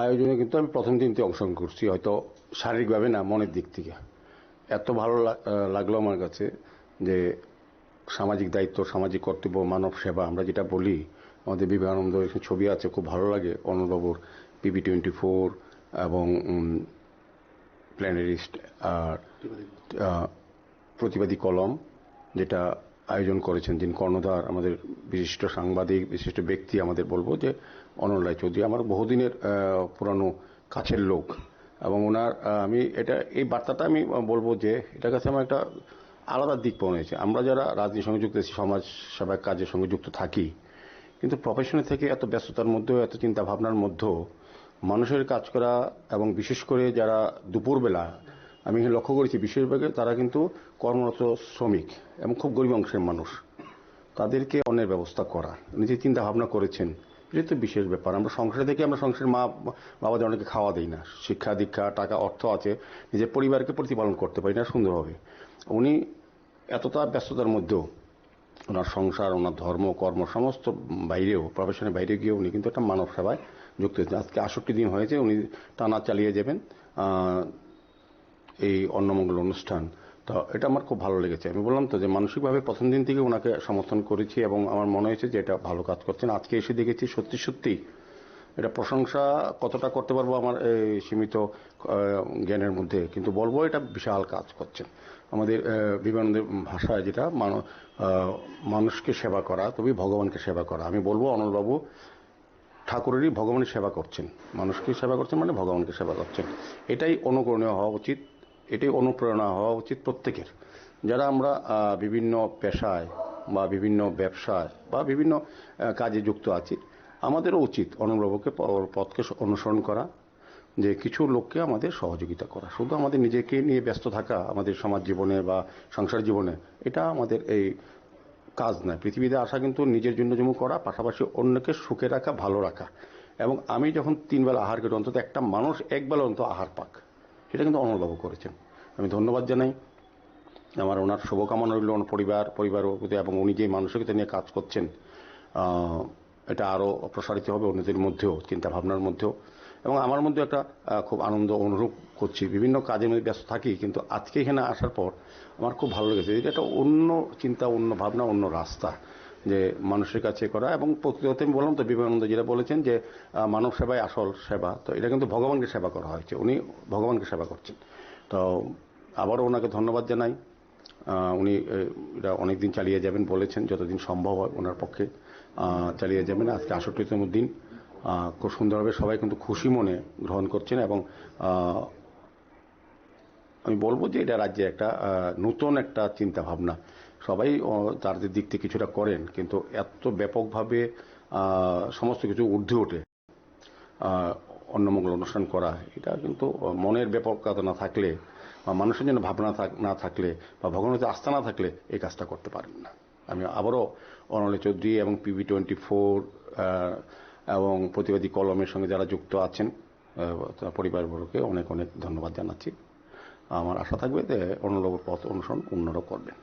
আয়োজনে কিন্তু আমি প্রথম দিনতে অংশগ্রহণ করছি, হয়তো শারীরিকভাবে না, মনের দিক থেকে এত ভালো লাগলো আমার কাছে যে সামাজিক দায়িত্ব, সামাজিক কর্তব্য, মানব সেবা আমরা যেটা বলি, আমাদের বিবেকানন্দ ছবি আছে, খুব ভালো লাগে অনুরবাবুর PB24 এবং প্ল্যানারিস্ট আর প্রতিবাদী কলম যেটা আয়োজন করেছেন, যিনি কর্ণধার, আমাদের বিশিষ্ট সাংবাদিক, বিশিষ্ট ব্যক্তি, আমাদের বলবো যে অনল রায়চৌধুরী আমার বহুদিনের পুরানো কাছের লোক, এবং ওনার আমি এই বার্তাটা আমি বলবো যে এটার কাছে আমার একটা আলাদা দিক মনে হয়েছে। আমরা যারা রাজনীতির সঙ্গে যুক্ত আছি, সমাজ সেবার কাজের সঙ্গে যুক্ত থাকি, কিন্তু প্রফেশনে থেকে এত ব্যস্ততার মধ্যেও, এত চিন্তা ভাবনার মধ্যেও মানুষের কাজ করা, এবং বিশেষ করে যারা দুপুরবেলা, আমি লক্ষ্য করেছি বিশেষভাবে তারা কিন্তু কর্মরত শ্রমিক এবং খুব গরিব অংশের মানুষ, তাদেরকে অন্যের ব্যবস্থা করা, নিজে চিন্তা ভাবনা করেছেন, এটা তো বিশেষ ব্যাপার। আমরা সংসারে থেকে আমরা সংসারের মা বাবাদের অনেকে খাওয়া দিই না, শিক্ষা দীক্ষা টাকা অর্থ আছে, নিজের পরিবারকে প্রতিপালন করতে পারি না সুন্দরভাবে। উনি এতটা ব্যস্ততার মধ্যেও ওনার সংসার, ওনার ধর্ম কর্ম সমস্ত বাইরেও, প্রফেশনের বাইরে গিয়ে উনি কিন্তু একটা মানব সেবায় যুক্ত হয়েছেন। আজকে ৬৮ দিন হয়েছে, উনি টানা চালিয়ে যাবেন এই অন্নমঙ্গল অনুষ্ঠান। তো এটা আমার খুব ভালো লেগেছে। আমি বললাম তো যে মানসিকভাবে প্রথম দিন থেকে ওনাকে সমর্থন করেছি, এবং আমার মনে হয়েছে যে এটা ভালো কাজ করছেন। আজকে এসে দেখেছি সত্যি সত্যি এটা প্রশংসা কতটা করতে পারবো আমার এই সীমিত জ্ঞানের মধ্যে, কিন্তু বলবো এটা বিশাল কাজ করছেন। আমাদের বিবেকানন্দের ভাষায় যেটা মানুষকে সেবা করা তবে ভগবানকে সেবা করা, আমি বলবো অনলবাবু ঠাকুরেরই ভগবানের সেবা করছেন, মানুষকে সেবা করছেন মানে ভগবানকে সেবা করছেন। এটাই অনুকরণীয় হওয়া উচিত, এটাই অনুপ্রেরণা হওয়া উচিত প্রত্যেকের। যারা আমরা বিভিন্ন পেশায় বা বিভিন্ন ব্যবসায় বা বিভিন্ন কাজে যুক্ত আছি, আমাদেরও উচিত অনুরবাবুকে পথকে অনুসরণ করা, যে কিছু লোককে আমাদের সহযোগিতা করা। শুধু আমাদের নিজেকে নিয়ে ব্যস্ত থাকা আমাদের সমাজ জীবনে বা সংসার জীবনে, এটা আমাদের এই কাজ নয়। পৃথিবীতে আসা কিন্তু নিজের জন্য যেমন করা, পাশাপাশি অন্যকে সুখে রাখা, ভালো রাখা। এবং আমি যখন 3 বেলা আহার করি, অন্তত একটা মানুষ 1 বেলা অন্তত আহার পাক, সেটা কিন্তু অনলবাবু করেছেন। আমি ধন্যবাদ জানাই। আমার ওনার শুভকামনা রইল ওনার পরিবারের প্রতি, এবং উনি যে মানসিকতা নিয়ে কাজ করছেন এটা আরও প্রসারিত হবে অন্যদের মধ্যেও, চিন্তা ভাবনার মধ্যেও। এবং আমার মধ্যে একটা খুব আনন্দ অনুভব করছি। বিভিন্ন কাজের মধ্যে ব্যস্ত থাকি, কিন্তু আজকে এখানে আসার পর আমার খুব ভালো লেগেছে। এটা একটা অন্য চিন্তা, অন্য ভাবনা, অন্য রাস্তা, যে মানুষের কাছে করা। এবং প্রকৃততে আমি বললাম তো, বিবেকানন্দ যেটা বলেছেন যে মানব সেবাই আসল সেবা, তো এটা কিন্তু ভগবানকে সেবা করা হয়েছে, উনি ভগবানকে সেবা করছেন। তো আবারও ওনাকে ধন্যবাদ জানাই। উনি এটা অনেকদিন চালিয়ে যাবেন বলেছেন, যতদিন সম্ভব হয় ওনার পক্ষে চালিয়ে যাবেন। আজকে ৬৮তম দিন, খুব সুন্দরভাবে সবাই কিন্তু খুশি মনে গ্রহণ করছেন। এবং আমি বলবো যে এটা রাজ্যে একটা নতুন একটা চিন্তা ভাবনা, সবাই তাদের দিক থেকে কিছুটা করেন, কিন্তু এত ব্যাপকভাবে সমস্ত কিছু ঊর্ধ্বে ওঠে অন্নমঙ্গল অনুষ্ঠান করা, এটা কিন্তু মনের ব্যাপকতা না থাকলে বা মানুষের জন্য ভাবনা না থাকলে বা ভগবানের আস্থা না থাকলে এই কাজটা করতে পারেন না। আমি আবারও অনল চৌধুরী এবং PB24 এবং প্রতিবাদী কলমের সঙ্গে যারা যুক্ত আছেন পরিবারবর্গকে অনেক অনেক ধন্যবাদ জানাচ্ছি। আমার আশা থাকবে যে অনলবাবুর পথ অনুসরণ অন্যরাও করবেন।